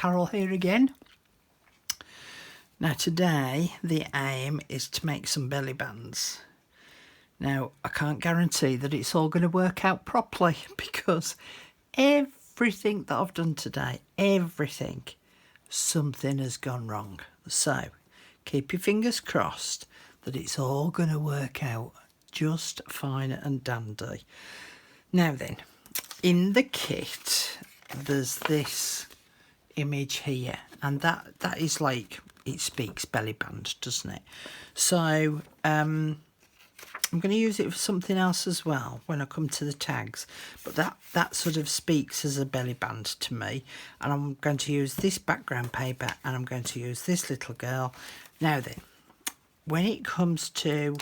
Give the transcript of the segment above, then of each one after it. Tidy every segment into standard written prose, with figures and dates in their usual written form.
Carol here again. Now today the aim is to make some belly bands. Now I can't guarantee that it's all going to work out properly because everything that I've done today, something has gone wrong. So keep your fingers crossed that it's all going to work out just fine and dandy. Now then, in the kit there's this image here, and that is like, it speaks belly band, doesn't it? So I'm going to use it for something else as well when I come to the tags, but that sort of speaks as a belly band to me. And I'm going to use this background paper, and I'm going to use this little girl. Now then, when it comes to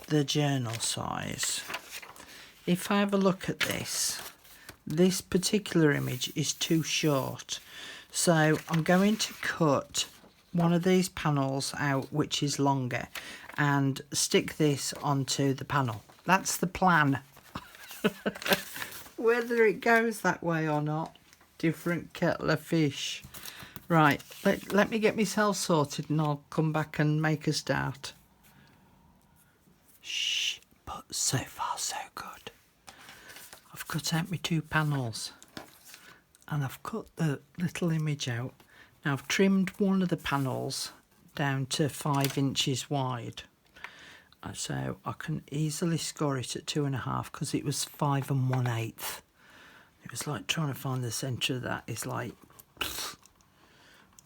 the journal size, if I have a look at this particular image is too short, so I'm going to cut one of these panels out which is longer and stick this onto the panel. That's the plan. Whether it goes that way or not, different kettle of fish. Right, let me get myself sorted and I'll come back and make a start. Shh, but so far so good. I've cut out my 2 panels and I've cut the little image out. Now I've trimmed one of the panels down to 5 inches wide, so I can easily score it at 2.5 because it was 5 1/8. It was like trying to find the centre of that is like,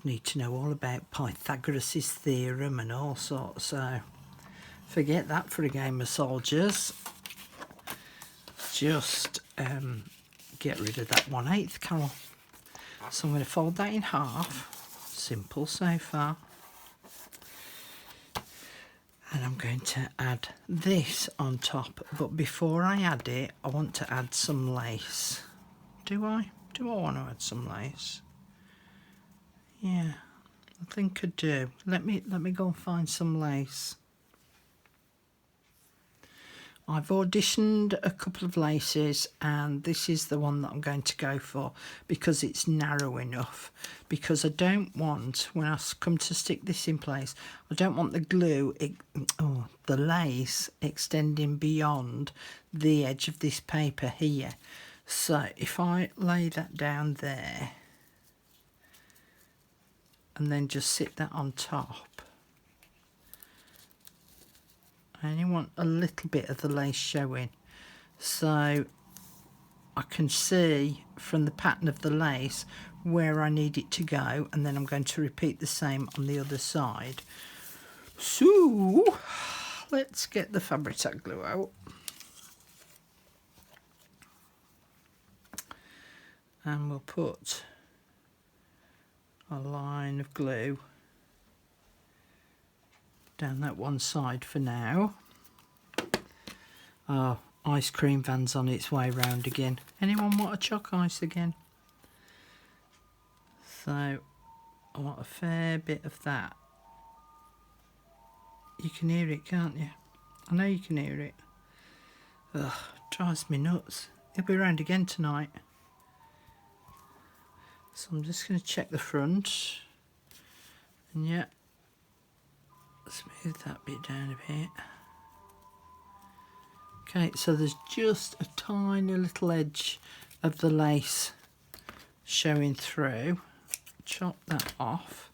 need to know all about Pythagoras' theorem and all sorts, so forget that for a game of soldiers. Just get rid of that 1/8, Carol. So I'm going to fold that in half. Simple so far. And I'm going to add this on top. But before I add it, I want to add some lace. Do I? Do I want to add some lace? Yeah, I think I do. Let me go and find some lace. I've auditioned a couple of laces and this is the one that I'm going to go for because it's narrow enough, because I don't want, when I come to stick this in place, I don't want the glue, the lace extending beyond the edge of this paper here. So if I lay that down there and then just sit that on top, I only want a little bit of the lace showing, so I can see from the pattern of the lace where I need it to go, and then I'm going to repeat the same on the other side. So let's get the Fabri-Tac glue out. And we'll put a line of glue down that one side for now. Oh, ice cream van's on its way round again. Anyone want a choc ice again? So I want a fair bit of that. You can hear it, can't you? I know you can hear it. Ugh, drives me nuts. He'll be round again tonight. So I'm just going to check the front. And yeah, smooth that bit down a bit. Okay, so there's just a tiny little edge of the lace showing through. Chop that off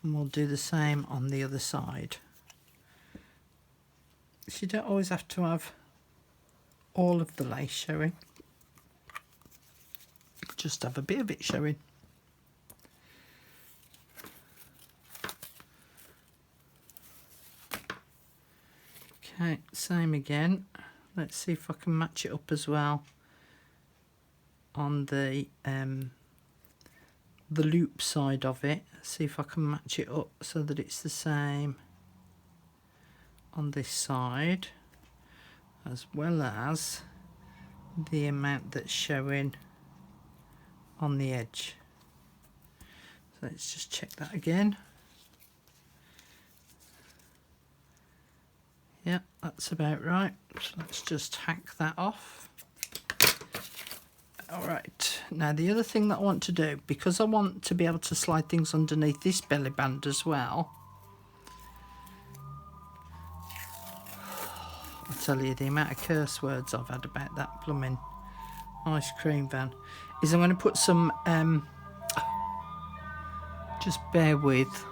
and we'll do the same on the other side. So you don't always have to have all of the lace showing, just have a bit of it showing. Okay, same again. Let's see if I can match it up as well on the loop side of it. See if I can match it up so that it's the same on this side, as well as the amount that's showing on the edge. So let's just check that again. Yeah, that's about right. So let's just hack that off. All right. Now the other thing that I want to do, because I want to be able to slide things underneath this belly band as well, I'll tell you the amount of curse words I've had about that blooming ice cream van, is I'm going to put some, just bear with,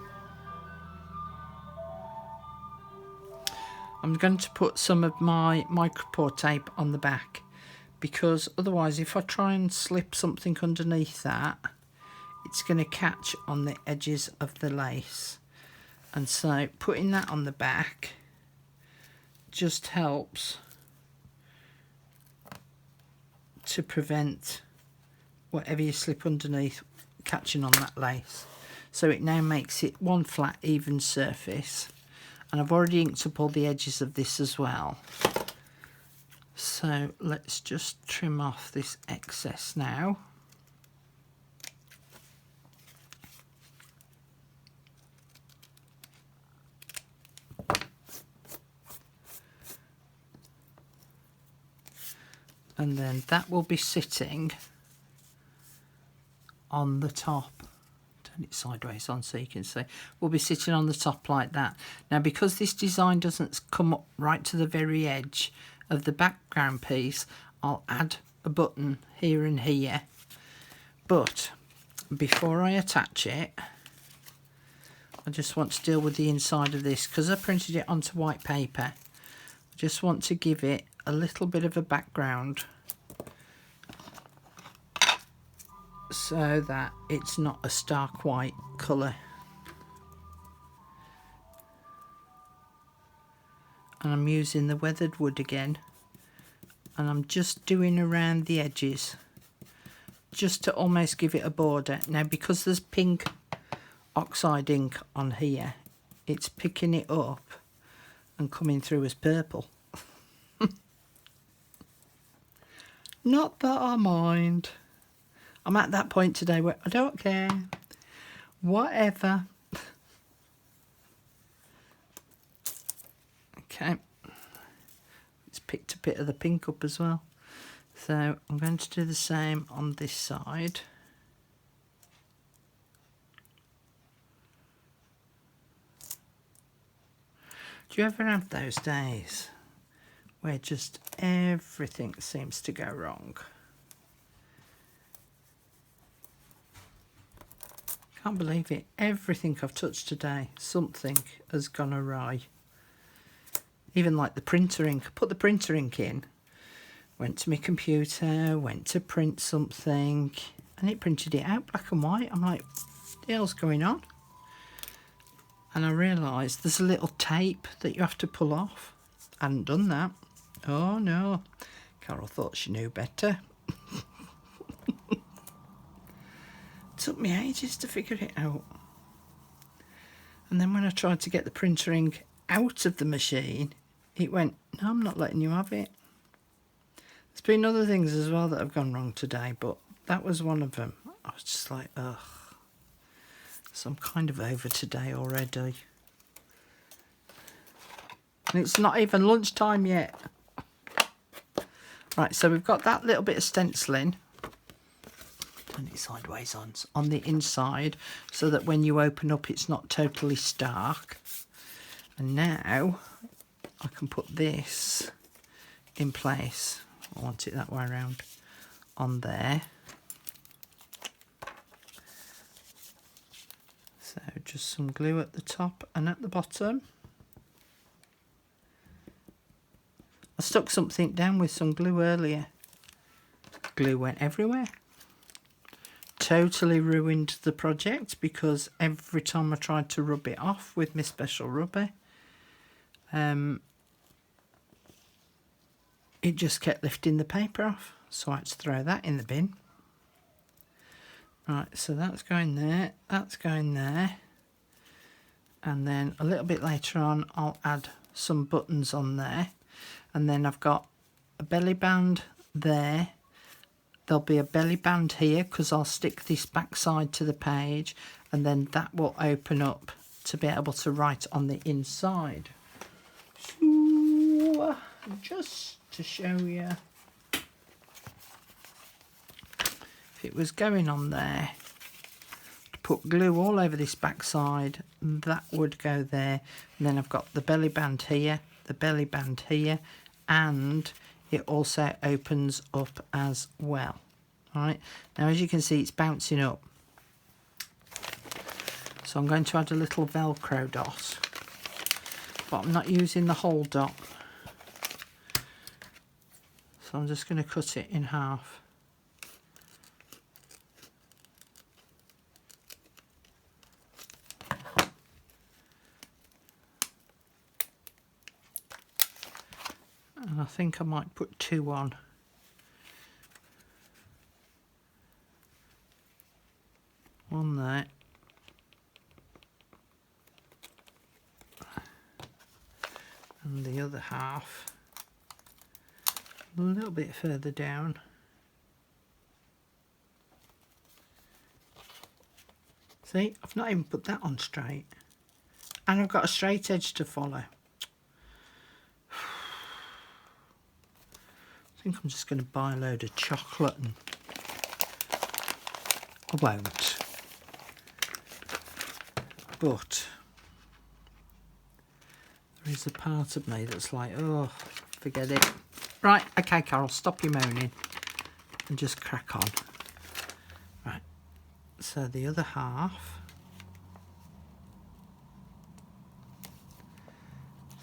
I'm going to put some of my micropore tape on the back, because otherwise if I try and slip something underneath that, it's going to catch on the edges of the lace. And so putting that on the back just helps to prevent whatever you slip underneath catching on that lace. So it now makes it one flat even surface. And I've already inked up all the edges of this as well. So let's just trim off this excess now. And then that will be sitting on the top. Turn it sideways on so you can see. We'll be sitting on the top like that. Now because this design doesn't come up right to the very edge of the background piece, I'll add a button here and here. But before I attach it, I just want to deal with the inside of this, because I printed it onto white paper. I just want to give it a little bit of a background so that it's not a stark white colour. And I'm using the weathered wood again, and I'm just doing around the edges just to almost give it a border. Now because there's pink oxide ink on here, it's picking it up and coming through as purple. Not that I mind. I'm at that point today where I don't care. Whatever. Okay. It's picked a bit of the pink up as well. So I'm going to do the same on this side. Do you ever have those days where just everything seems to go wrong? Can't believe it. Everything I've touched today, something has gone awry. Even like the printer ink. I put the printer ink in, went to my computer, went to print something, and it printed it out black and white. I'm like, what the hell's going on? And I realised there's a little tape that you have to pull off. I hadn't done that. Oh no. Carol thought she knew better. Took me ages to figure it out. And then when I tried to get the printer ink out of the machine, it went, no, I'm not letting you have it. There's been other things as well that have gone wrong today, but that was one of them. I was just like, ugh. So I'm kind of over today already. And it's not even lunchtime yet. Right, so we've got that little bit of stenciling. Turn it sideways on the inside, so that when you open up it's not totally stark. And now I can put this in place. I want it that way around on there. So just some glue at the top and at the bottom. I stuck something down with some glue earlier. Glue went everywhere. Totally ruined the project, because every time I tried to rub it off with my special rubber, it just kept lifting the paper off. So I had to throw that in the bin. Right, so that's going there, that's going there. And then a little bit later on I'll add some buttons on there. And then I've got a belly band there. There'll be a belly band here because I'll stick this back side to the page, and then that will open up to be able to write on the inside. So, just to show you, if it was going on there, to put glue all over this back side, that would go there. And then I've got the belly band here, the belly band here, and it also opens up as well. All right, now as you can see, it's bouncing up. So I'm going to add a little Velcro dot, but I'm not using the whole dot. So I'm just going to cut it in half. And I think I might put 2 on. One there. And the other half a little bit further down. See, I've not even put that on straight. And I've got a straight edge to follow. I think I'm just going to buy a load of chocolate and I won't. But there is a part of me that's like, oh, forget it. Right, okay, Carol, stop your moaning and just crack on. Right, so the other half,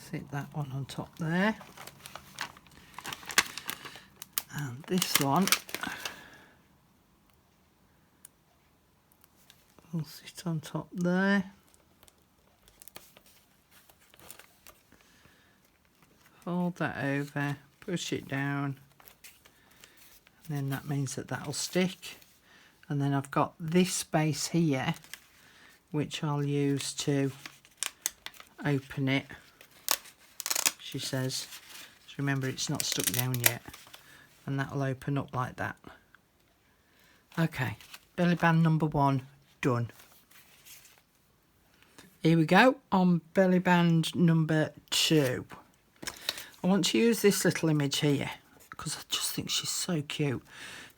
sit that one on top there. And this one will sit on top there. Fold that over, push it down, and then that means that that'll stick. And then I've got this space here, which I'll use to open it, she says. So remember, it's not stuck down yet. And that'll open up like that. Okay, belly band number 1 done. Here we go on belly band number 2. I want to use this little image here because I just think she's so cute.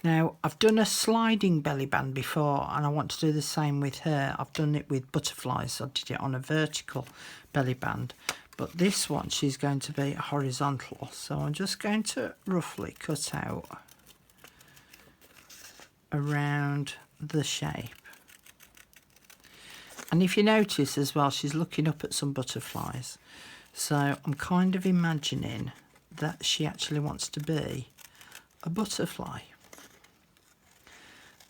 Now, I've done a sliding belly band before and I want to do the same with her. I've done it with butterflies. I did it on a vertical belly band. But this one, she's going to be horizontal. So I'm just going to roughly cut out around the shape. And if you notice as well, she's looking up at some butterflies. So I'm kind of imagining that she actually wants to be a butterfly.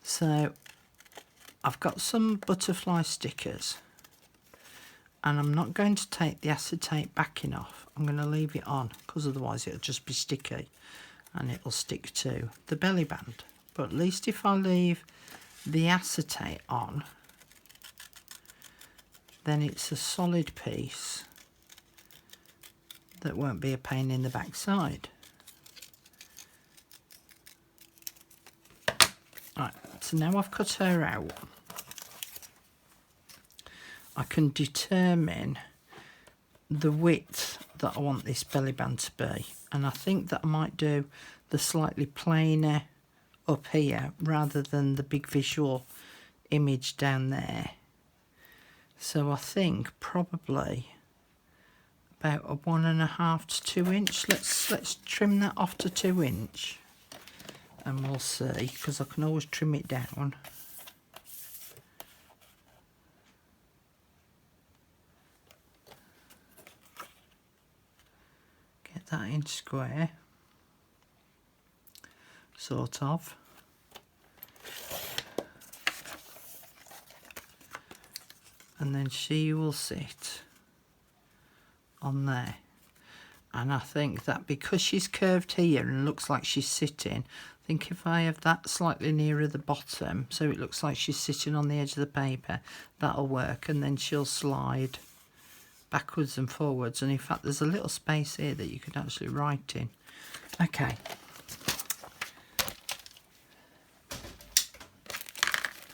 So I've got some butterfly stickers. And I'm not going to take the acetate backing off. I'm going to leave it on because otherwise it'll just be sticky and it'll stick to the belly band. But at least if I leave the acetate on, then it's a solid piece that won't be a pain in the backside. Right, so now I've cut her out, I can determine the width that I want this belly band to be, and I think that I might do the slightly plainer up here rather than the big visual image down there. So I think probably about a 1.5 to 2 inch. Let's trim that off to 2 inch and we'll see, because I can always trim it down. That inch square, sort of. And then she will sit on there. And I think that because she's curved here and looks like she's sitting, I think if I have that slightly nearer the bottom, so it looks like she's sitting on the edge of the paper, that'll work. And then she'll slide backwards and forwards, and in fact there's a little space here that you could actually write in. Okay,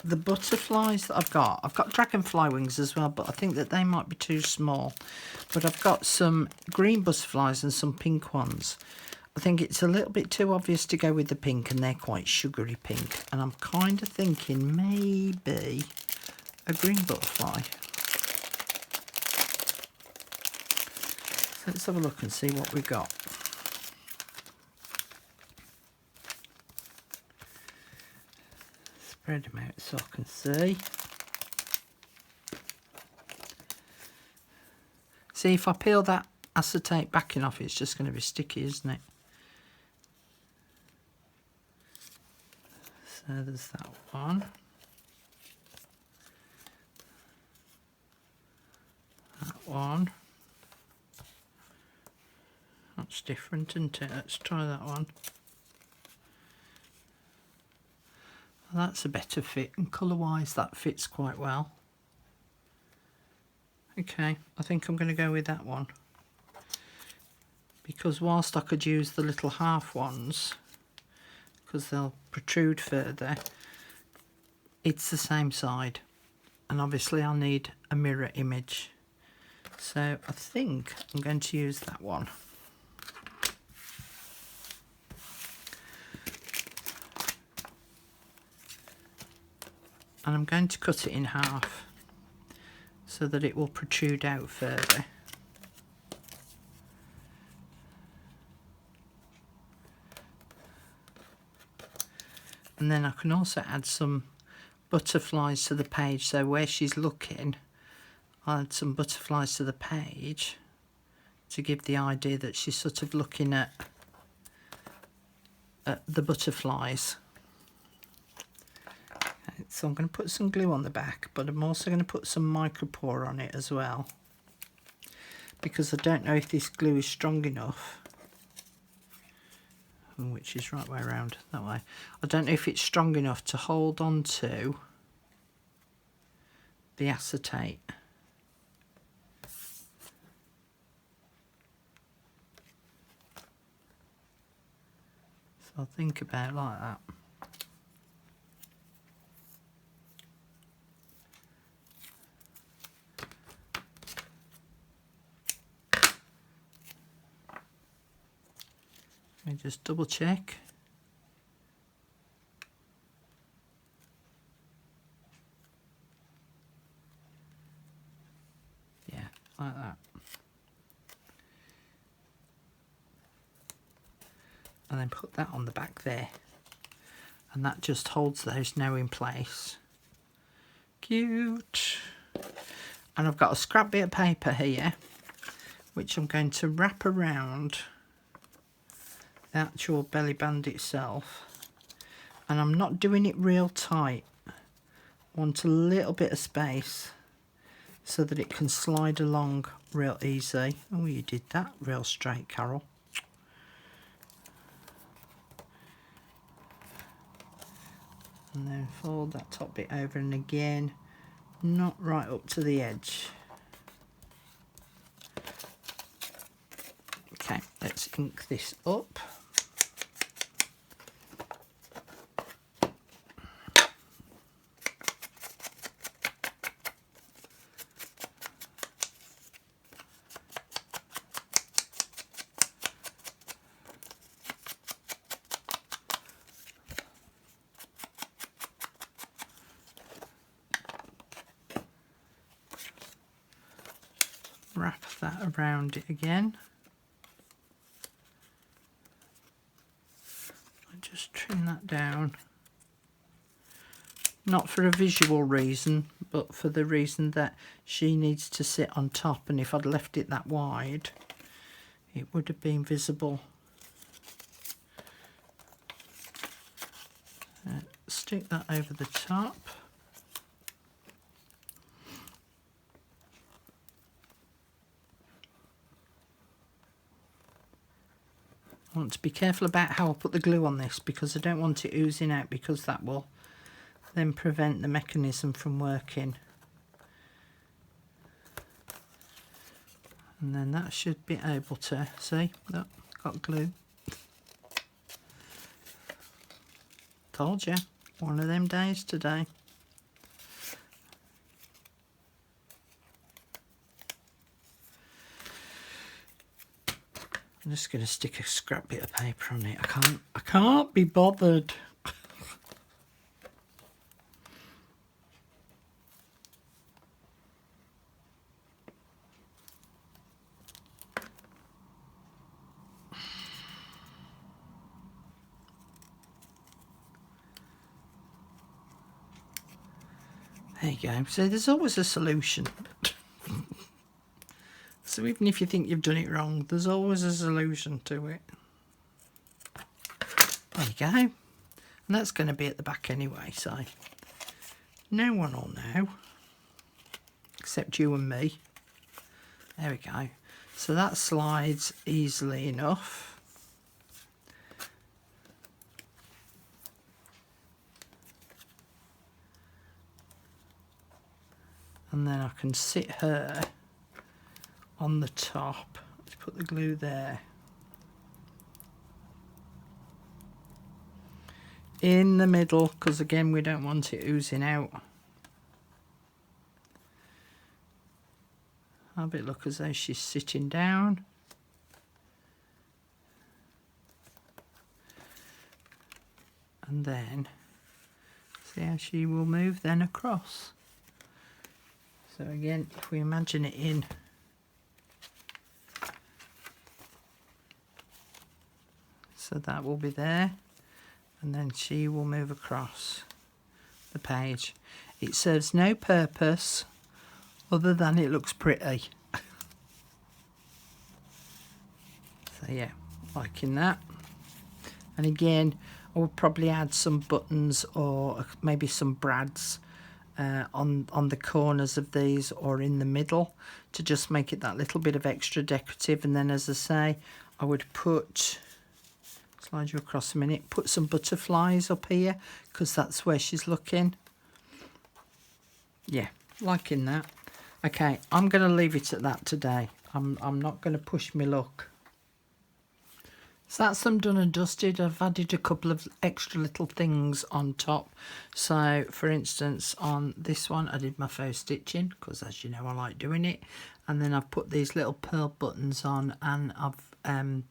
the butterflies that I've got dragonfly wings as well, but I think that they might be too small. But I've got some green butterflies and some pink ones, I think it's a little bit too obvious to go with the pink, and they're quite sugary pink, and I'm kind of thinking maybe a green butterfly. So let's have a look and see what we've got. Spread them out so I can see. See, if I peel that acetate backing off, it's just going to be sticky, isn't it? So there's that one. That one. That's different, isn't it? Let's try that one. Well, that's a better fit, and colour-wise that fits quite well. Okay, I think I'm going to go with that one. Because whilst I could use the little half ones, because they'll protrude further, it's the same side, and obviously I'll need a mirror image, so I think I'm going to use that one. And I'm going to cut it in half so that it will protrude out further. And then I can also add some butterflies to the page, so where she's looking, I'll add some butterflies to the page to give the idea that she's sort of looking at the butterflies. Okay, so I'm going to put some glue on the back, but I'm also going to put some micropore on it as well, because I don't know if this glue is strong enough. Which is right way around, that way. I don't know if it's strong enough to hold on to the acetate. So I'll think about it like that. Let me just double check. Yeah, like that. And then put that on the back there. And that just holds those now in place. Cute. And I've got a scrap bit of paper here, which I'm going to wrap around the actual belly band itself, and I'm not doing it real tight. I want a little bit of space so that it can slide along real easy. Oh, you did that real straight, Carol. And then fold that top bit over, and again, not right up to the edge. Okay, let's ink this up. Wrap that around it again. I just trim that down. Not for a visual reason, but for the reason that she needs to sit on top, and if I'd left it that wide, it would have been visible. Stick that over the top. I want to be careful about how I put the glue on this, because I don't want it oozing out, because that will then prevent the mechanism from working. And then that should be able to, see, look, got glue. Told you, one of them days today. I'm just going to stick a scrap bit of paper on it. I can't be bothered. There you go. So there's always a solution. So even if you think you've done it wrong, there's always a solution to it. There you go. And that's going to be at the back anyway, so no one will know. Except you and me. There we go. So that slides easily enough. And then I can sit her on the top. Let's put the glue there. In the middle, because again we don't want it oozing out. Have it look as though she's sitting down. And then see how she will move then across. So again, if we imagine it in, so that will be there, and then she will move across the page. It serves no purpose other than it looks pretty. So yeah, liking that. And again, I would probably add some buttons or maybe some brads on the corners of these or in the middle to just make it that little bit of extra decorative. And then, as I say, I would put, slide you across a minute, put some butterflies up here because that's where she's looking. Yeah, liking that. Okay, I'm going to leave it at that today. I'm not going to push my luck. So that's them done and dusted. I've added a couple of extra little things on top. So for instance, on this one I did my faux stitching because, as you know, I like doing it. And then I've put these little pearl buttons on, and I've done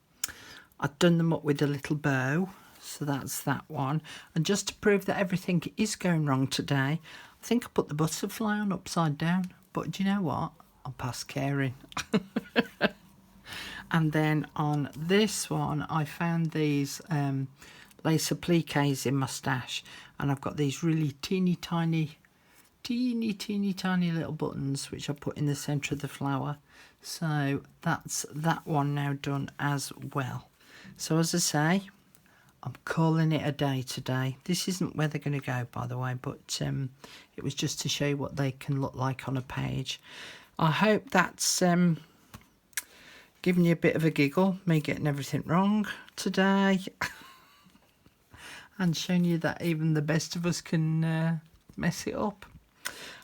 them up with a little bow. So that's that one. And just to prove that everything is going wrong today, I think I put the butterfly on upside down. But do you know what? I'm past caring. And then on this one, I found these lace appliques in my stash, and I've got these really teeny tiny little buttons which I put in the centre of the flower. So that's that one now done as well. So as I say, I'm calling it a day today. This isn't where they're going to go, by the way, but it was just to show you what they can look like on a page. I hope that's giving you a bit of a giggle, me getting everything wrong today. And showing you that even the best of us can mess it up.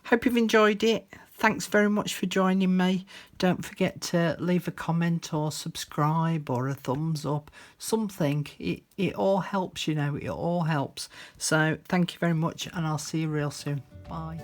Hope you've enjoyed it. Thanks very much for joining me. Don't forget to leave a comment or subscribe or a thumbs up, something. It all helps, you know, it all helps. So thank you very much, and I'll see you real soon. Bye.